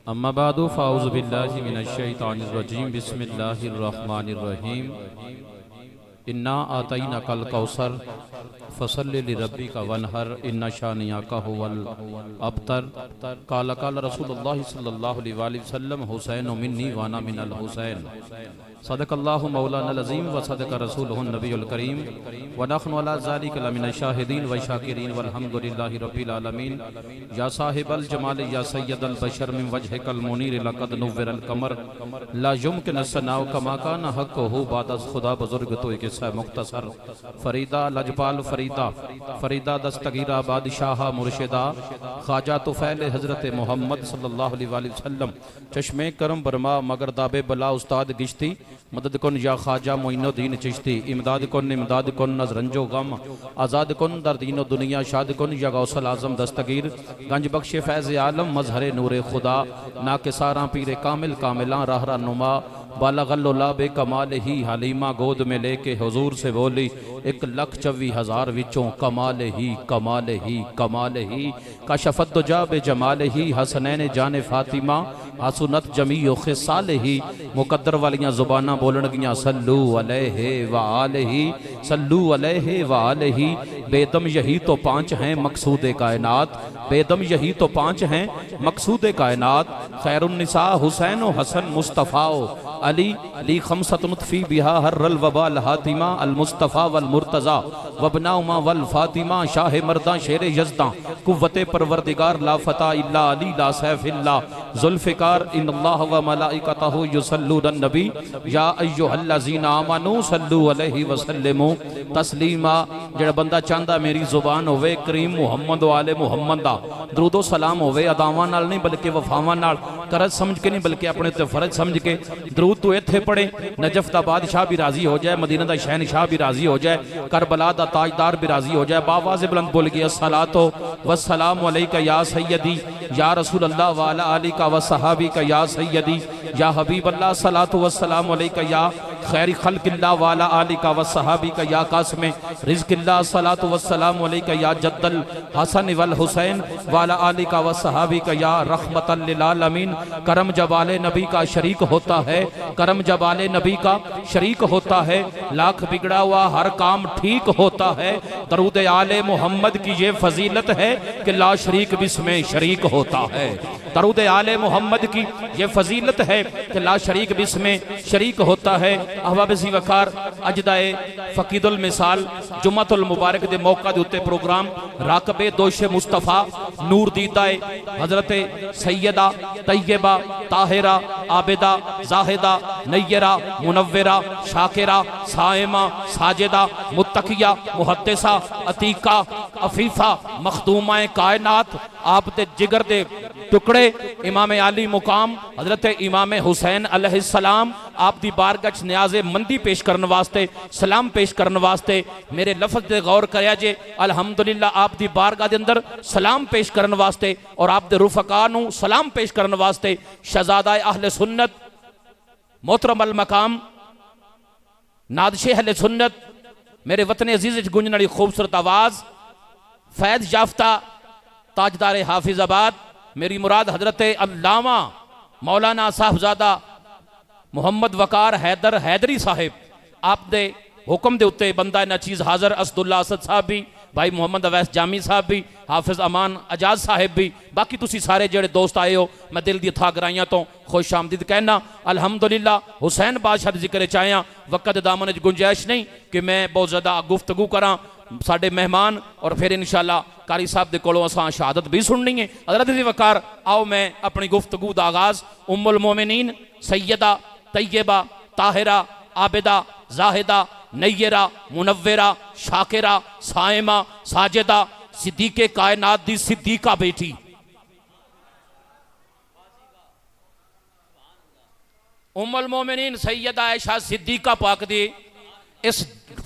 अम्मा बादु फ़ाऊज़ु बिल्लाहि मिनश शैतानिर रजीम बिस्मिल्लाहिर रहमानिर रहीम इन्ना आतैनाकल कौसर फसल्लि लिरब्बिका वनहर इन्ना शानियाका हुवल अबतर। काला काला रसूलुल्लाह सल्लल्लाहु अलैहि वसल्लम हुसैन मिन्नी वाना मिनल हुसैन। सदक़ल्लाहु मौलाना अज़ीम व सदक़ रसूलुहुन नबियुल करीम व नहनु अला ज़ालिका लमिनश शाहिदीन व शाकिरीन वल्हम्दुलिल्लाहि रब्बिल आलमीन। या साहिबल जमाल या सय्यदल बशर मिन वजहिकल मुनीर लक़द नुव्विरल कमर ला युमकिन सनाउ कमा काना हक़्क़ुहु बाद अज़ खुदा बुज़ुर्ग तो एक किस्सा मुख्तसर। फरीदा लजपाल फरीदा फरीदा दस्तगीरा बादशाह मुर्शिदा ख्वाजा तुफ़ैल हज़रत मोहम्मद सल्लल्लाहु अलैहि वसल्लम चश्मे करम बरमा मगर दाबे बला उस्ताद गिश्ती मदद कुन या ख्वाजा मोइनुद्दीन चिश्ती इमदाद कुन नजरंजो गम आज़ाद कुन दर दीनो दुनिया शाद कुन या गौसल आज़म दस्तगीर गंज बख्शे फैज़ आलम मजहरे नूरे खुदा ना के सारा पीरे कामिल कामिला रहरा नुमा बालगल्ला बे कमाल ही हलीमा गोद में लेके हुजूर से बोली 1,24,000 विचों कमाल ही कमाल ही कमाल ही का शफत जा बे जमाल ही हसनैन जाने फातिमा आसुनत जमी खिसाल ही मुकद्दर वालियां जुबाना बोलन गियां सल्लू अलैहि व आलिही सल्लू अलैहि व आलिही। बेदम यही तो 5 हैं मकसूद कायनात बेदम यही तो 5 हैं मकसूद कायनात। खैरुन्निसा हुसैन हसन मुस्तफ़ा अली ली खमसतुन फी बिहा हर्रल वबाल हातिमा अल मुस्तफ़ा वल मुर्तज़ा वबनाउमा वल फातिमा शाह मर्दा शेर यज़दा कुव्वते परवरदिगार ला फता इल्ला अली ला सैफिल्ला जुल्फ़िकार इन्नल्लाह व मलाइकतहु युसल्लून नबी या अय्युहल्लज़ीना आमनू सल्लू अलैहि व सल्लिमू तस्लीमा। जेड़ा बंदा चाहता मेरी जुबान होवे करीम मुहम्मद वाले मुहम्मद दा दरूदो सलाम होवे अदावां नाल नहीं बल्कि वफावां नाल करज समझ के नहीं बल्कि अपने ते फर्ज समझ के दरूद तो इत्थे पढ़े नजफ दा बादशाह भी राजी हो जाए मदीना दा शहनशाह भी राजी हो जाए करबला दा ताजदार भी राजी हो जाए। बावाज़ बुलंद बोल गया अस्सलातो वस्सलामु अलैका या सय्यदी या रसूल अल्लाह व अला आलिका व सहाबिका या सय्यदी या हबीब अल्लाह सलातो वस्सलामु अलैका या खैर खल्क़िल्लाह व अला आलिका व सहाबिका या कासिम रिज़्क़िल्लाह सलातो वस्सलामु अलैका या जद्दल हसन वल हुसैन व अला आलिका व सहाबिका या रहमतल लिल आलमीन। करम जबाले नबी का शरीक होता है करम जबाले नबी का शरीक होता है लाख बिगड़ा हुआ हर काम ठीक होता है। दरूद आले मोहम्मद की ये फजीलत है कि ला शरीक बिस्में शरीक होता है। दरूद आले मोहम्मद की ये फजीलत है कि ला शरीक बिस्में शरीक होता है। अहबाब ज़ी वकार अजदाए फ़कीदुल मिसाल जुम्मतुल मुबारक दे मौका दे उत्ते प्रोग्राम राकबे दोशे मुस्तफ़ा नूर दीदाए हजरत सैयदा तैयबा ताहिरा आबिदा जाहिदा नय्यरा मुनव्विरा शाकिरा साइमा साजिदा मुत्तकिया मुहद्दिसा अतीका अफीफा मखदूमा कायनात आप दे जिगर दे टुकड़े इमाम आली मुकाम हजरत इमाम हुसैन अलैहिस्सलाम आप दी बारगाह च न्याज़े मंदी पेश करने वास्ते सलाम पेश करने वास्ते मेरे लफ्ज़ दे गौर करया जे अल्हम्दुलिल्लाह आप दी बारगाह दे अंदर सलाम पेश करने वास्ते और आप दे रुफ़का नू सलाम पेश करने वास्ते शहज़ादा अहले सुन्नत मोहतरम अल मकाम नादशे अहले सुन्नत मेरे वतन अजीज़ च गुंजन वाली खूबसूरत आवाज़ फैज़ याफ्ता ताजदार हाफिज़ाबाद मेरी मुराद हजरत अल्लामा मौलाना साहबजादा मुहम्मद वकार हैदर हैदरी साहिब आप दे हुक्म दे उत्ते बंदा ना चीज़ हाज़र असदुल्ला असद साहब भी भाई मोहम्मद अवैस जामी साहब भी हाफिज़ अमान अजाज साहिब भी बाकी तुसी सारे जेड़े दोस्त आए हो मैं दिल दी था गराइयां तो खुश आमदीद कहना। अल्हम्दुलिल्लाह हुसैन बादशाह दे जिक्र चाया वक़्त दामन च गुंजाइश नहीं कि मैं बहुत ज़्यादा गुफ्तगू करा साडे मेहमान और फिर इंशाअल्लाह कारी साहब दे कोलों असां शहादत भी सुननी है। हज़रत ज़ी वकार आओ मैं अपनी गुफ्तगू दा आगाज़ उम्मुल मोमिनीन सैयदा तैयबा ताहिरा आबिदा जाहिदा नय्यरा मुनव्विरा शाकिरा साइमा साजिदा सिद्दीक़े कायनात दी सिद्दीक़ा बेटी उम्मुल मोमिनीन सैयदा आयशा सिद्दीक़ा पाक दी इस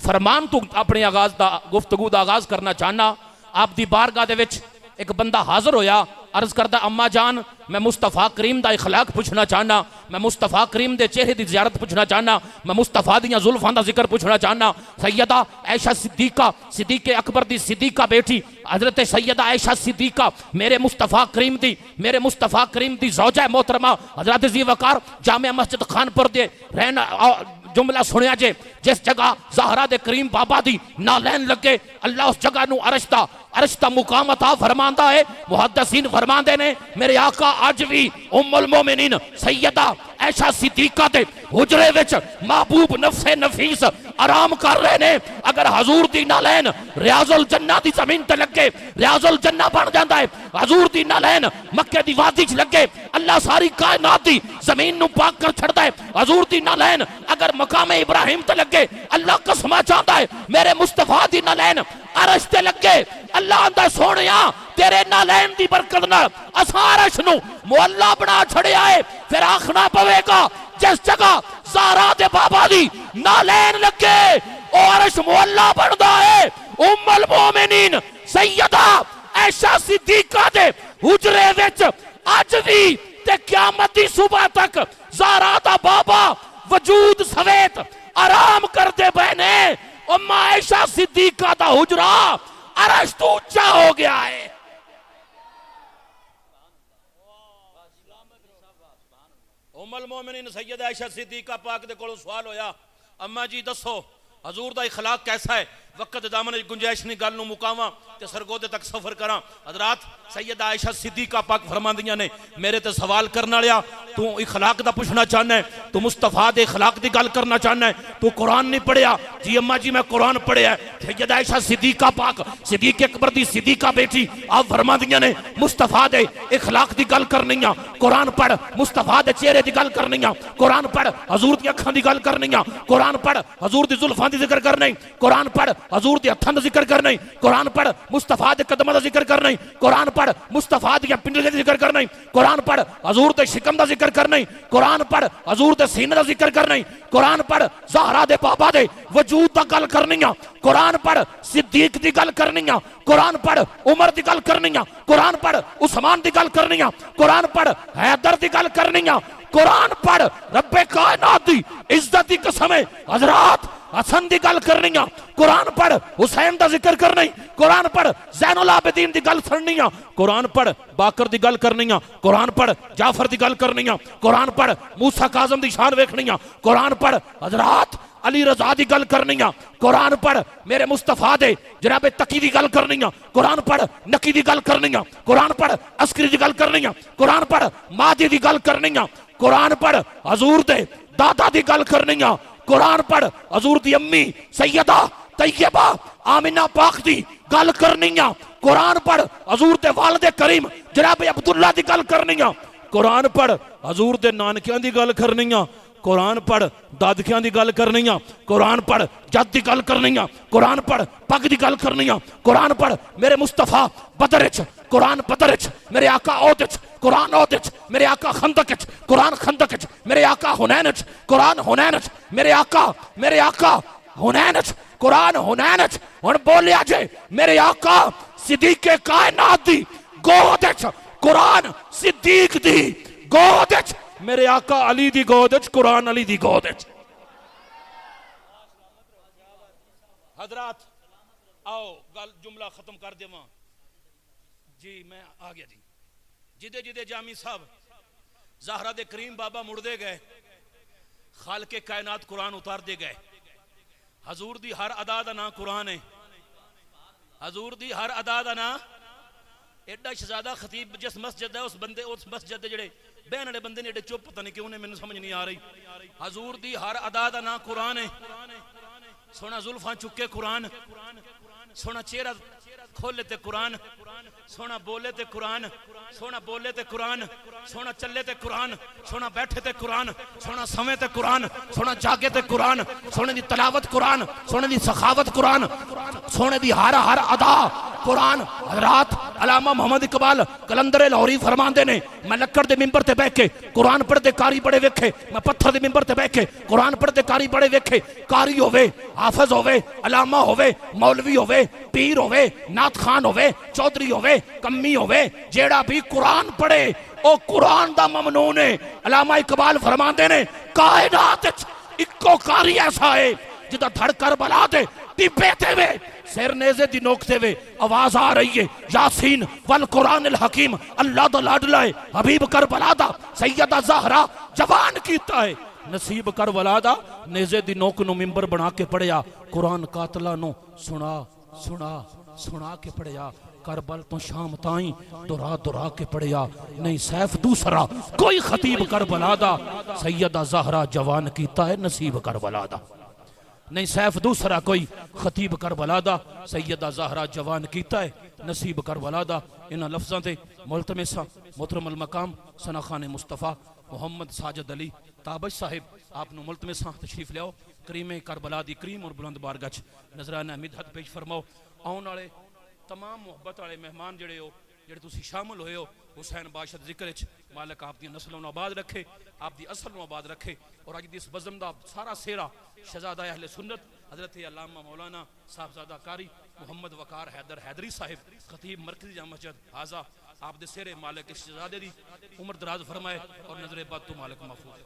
फरमान तो अपने आगाज दा गुफ्तगू दा आगाज करना चाहना। आप दी बारगाह दे विच एक बंदा हाजिर होया अर्ज करदा अम्मा जान मैं मुस्तफा करीम दा इखलाक पुछना चाहना, मैं मुस्तफा करीम दे चेहरे दी ज़ियारत पुछना चाहना, मैं मुस्तफा दियां जुल्फां दा जिक्र पुछना चाहना। सैयदा ऐशा सिद्दीका, सिद्दीक़ अकबर दी सिद्दीका बेटी हजरत सैयदा ऐशा सिद्दीका मेरे मुस्तफा करीम दी ज़ौजा मोहतरमा हजरत ज़ी वकार जामिया मस्जिद खानपुर दे रहना जुमला सुनिया जे, जिस जगह ज़हरा दे करीम बाबा दी नालैन लगे अल्लाह उस जगह नू अरश दा मुकाम अता फरमांदा है। मुहद्दिसीन फरमांदे ने मेरे आका अज भी उम्मुल मोमिनीन सैयदा ऐशा सिद्दीका दे हुजरे विच महबूब नफ्से नफीस आराम कर रहे ने। अगर हजूर दी नालैन रियाजुल जन्ना दी जमीन ते लगे रियाजुल जन्ना बन जाता है। हजूर दी नालैन मक्के दी वादी च लगे अल्लाह सारी कायनात दी जमीन नू पाक कर छड़दा है। हजूर दी नालैन अगर मकामे इब्राहिम ते लगे अल्लाह कसमा चाहता है मेरे मुस्तफा दी नालैन अरश ते लगे अल्लाह आंदा सोहणिया तेरे नालैन दी बरकत नाल असां अरश नू मुअल्ला बना छड़िया है। फिर आखना पवेगा जिस जगह ज़हरा दे बाबा दी नालैन लगे ओ अरश मुअल्ला बनदा है। उम्मुल मोमिनीन सैयदा ऐशा सिद्दीका दे हुजरे विच अज भी ते क़यामत दी सुबह तक ज़हरा दा बाबा वजूद सवेत आराम करदे बहने। उम्मा ऐशा सिद्दीका दा हुजरा अरश तो ऊंचा हो गया है। उम्मुल मोमिनीन सैयदा ऐशा सिद्दीका पाक दे कोलों सवाल होया अम्मा जी दसो हजूर दा इखलाक कैसा है। वक्त दामन गुंजाइश नहीं गल नूं मुकावां ते सरगोदे तक सफर करां। हजरात सैयदा ऐशा सिद्दीका पाक फरमांदियां ने मेरे ते सवाल करने वालिया तू इखलाक दा पुछना चाहना है, तू मुस्तफा दे इखलाक दी गल करना चाहना है, तू कुरान नहीं पढ़िया। जी अम्मा जी मैं कुरान पढ़िया है। सैयदा ऐशा सिद्दीका पाक सिद्दीक़ अकबर दी सिद्दीका बेटी आप फरमांदियां ने मुस्तफा दे इखलाक दी गल करनी आ कुरान पढ़, मुस्तफा दे चेहरे दी गल करनी आ कुरान पढ़, हजूर दी अखां दी गल करनी आ कुरान पढ़, हजूर दी जुल्फां दी जिक्र करनी कुरान पढ़, हजूर दे हत्थां दा जिक्र करना कुरान पढ़, मुस्तफा दे कदमां दा जिक्र करना कुरान पढ़, मुस्तफा दी पिंडलियां दा जिक्र करना कुरान पढ़, हजूर दे शिकम दा जिक्र करना कुरान पढ़, हजूर दे सीने दा जिक्र करना कुरान पढ़, ज़हरा दे बाबा दे वजूद दा गल करनी कुरान पढ़, सिद्दीक दी गल करनी कुरान पढ़, उमर दी गल करनी कुरान पढ़, उस्मान दी गल करनी कुरान पढ़, हैदर दी गल करनी कुरान पढ़, रब्बे कायनात दी इज्जत दी कसम है हजरात हसन दी गल करनी कुरान पढ़, हुसैन दा जिक्र करनी कुरान पढ़, ज़ैनुल आबिदीन दी गल सुननी कुरान पढ़, बाकर दी गल करनी कुरान पढ़, जाफर दी गल करनी कुरान पढ़, मूसा काज़म दी शान वेखनी कुरान पढ़, हजरात अली रज़ा दी गल करनी कुरान पढ़, मेरे मुस्तफा दे जनाबे तकी दी गल करनी कुरान पढ़, नकी दी गल करनी कुरान पढ़, अस्करी दी गल करनी कुरान पढ़, मादी दी गल करनी कुरान पढ़, हजूर दे दादा दी गल करनी कुरान पढ़, हजूर दी अम्मी सैयदा तैयबा आमिना पाक दी गल करनी कुरान पढ़, हजूर दे वालिद करीम जनाब अब्दुल्ला दी गल करनी कुरान पढ़, हजूर दे नानकियां दी गल करनी कुरान पढ़, दादकियां दी गल करनी कुरान पढ़, जद दी गल करनी कुरान पढ़, पग दी गल करनी कुरान पढ़, मेरे मुस्तफा बदर च कुरान बदर च, मेरे आका ओहद च कुरान ओहद च, मेरे आका खंदक च कुरान खंदक च, मेरे आका हुनैन च कुरान हुनैन च, मेरे आका हुनैन च कुरान हुनैन च। हुण बोलिया जे मेरे आका सिद्दीक़ कायनात दी गोद च कुरान सिद्दीक दी गोद च, मेरे आका अली दी गोद च कुरान अली दी गोद च। हजरात आओ गल जुमला खत्म कर देवा जी, मैं आ गया जी। जिदे जिदे जामी साहब ज़हरा दे करीम बाबा मुड़दे गए, खालके कायनात कुरान उतारते गए। हजूर दी हर अदा दा ना कुरान है, हजूर दी हर अदा दा ना। एडा शहजादा खतीब जिस मस्जिद है उस बंदे उस मस्जिद दे जेड़े बहन वाले बंदे ने एडे चुप, पता नहीं क्यों ने, मैंने समझ नहीं आ रही। हजूर दी हर अदा दा ना कुरान है। सोना जुल्फां चुके कुरान, सोना चेहरा खोले ते कुरान, सोना बोले ते कुरान, सोना बोले ते कुरान, सोना चले ते कुरान, सोना बैठे ते कुरान, सोना समे ते कुरान, सोना जागे ते कुरान, सोने दी तलावत कुरान, सोने दी सखावत कुरान, सोने दी हर हर अदा कुरान। हजरात अलामा मोहम्मद इकबाल कलंदर लाहौरी फरमाते ने, मैं लक्कड़ के मिंबर से बह के कुरान पढ़ते कारी बड़े वेखे, मैं पत्थर के मिंबर से बह के कुरान पढ़ते कारी बड़े वेखे। कारी होवे, हाफिज होवे, अलामा होवे, मौलवी होवे, पीर होवे, नाथ खान होवे, चौधरी होवे, कम्मी होवे, जेड़ा भी कुरान पढ़े ओ कुरान दा ममनून है। अलामा इकबाल फरमाते ने, कायनात इक्को कारी ऐसा है जिदा धड़ कर बला दे टिब्बे ते वे सिर नेज़े दी नोक ते वे आवाज आ रही है, यासीन वल कुरान अल हकीम, अल्लाह दा लाडला है हबीब कर बला दा सैयदा ज़हरा जवान कीता है नसीब कर बला दा नेज़े दी नोक नु मिंबर बना के पढ़िया कुरान कातला नु सुना सुना सुना के पढ़िया करबल तो शाम ताई दुरा दुरा के पढ़िया नहीं सैफ दूसरा कोई खतीब करबला दा सैयदा ज़हरा जवान कीता है नसीब करबला दा नहीं सैफ दूसरा कोई खतीब करबला दा सैयदा ज़हरा जवान कीता है नसीब करबला दा। इन्हां लफ्ज़ां ते मुल्तमिसा मोहतरम अल मकाम सना खान मुस्तफ़ा मोहम्मद साजिद अली ताबश साहिब आपनु मुल्तमिसा तशरीफ लियाओ करीमे करबला दी करीम और बुलंद बारगाह च नजराना मिदहत पेश फरमाओ। आउण वाले तमाम मुहब्बत वाले मेहमान जड़े हो जेड़े तुसी शामिल होए हो हुसैन बादशाह दे जिक्र च मालिक आप दी नस्लों नूं आबाद रखे, आप दी असल नूं आबाद रखे और अज दी इस बज़म दा सारा सेहरा शहजादा अहले सुन्नत हजरत अल्लामा मौलाना साहबजादा कारी मोहम्मद वकार हैदर हैदरी साहिब खतीब मरकजी जामा मस्जिद हाजा आप दे सेहरे मालिक इस शहजादे दी उम्र दराज फरमाए और नजरे बद तो मालिक महफूज।